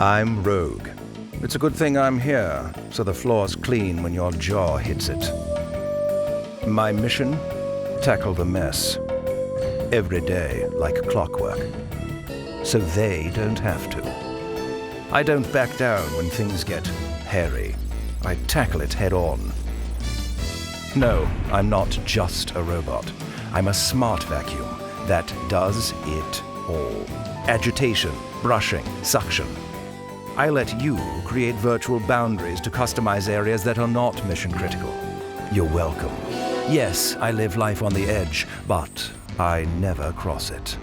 I'm Rogue. It's a good thing I'm here, so the floor's clean when your jaw hits it. My mission? Tackle the mess. Every day, like clockwork. So they don't have to. I don't back down when things get hairy. I tackle it head on. No, I'm not just a robot. I'm a smart vacuum that does it all. Agitation, brushing, suction. I let you create virtual boundaries to customize areas that are not mission critical. You're welcome. Yes, I live life on the edge, but I never cross it.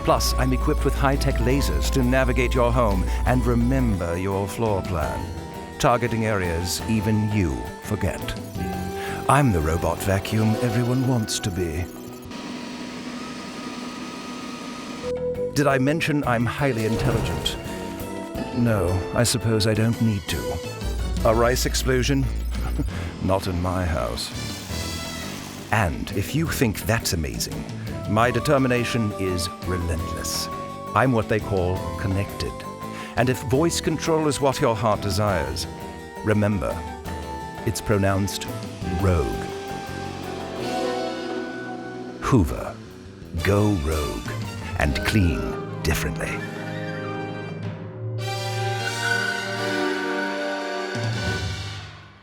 Plus, I'm equipped with high-tech lasers to navigate your home and remember your floor plan, targeting areas even you forget. I'm the robot vacuum everyone wants to be. Did I mention I'm highly intelligent? No, I suppose I don't need to. A rice explosion? Not in my house. And if you think that's amazing, my determination is relentless. I'm what they call connected. And if voice control is what your heart desires, remember, it's pronounced Rogue. Hoover. Go rogue and clean differently.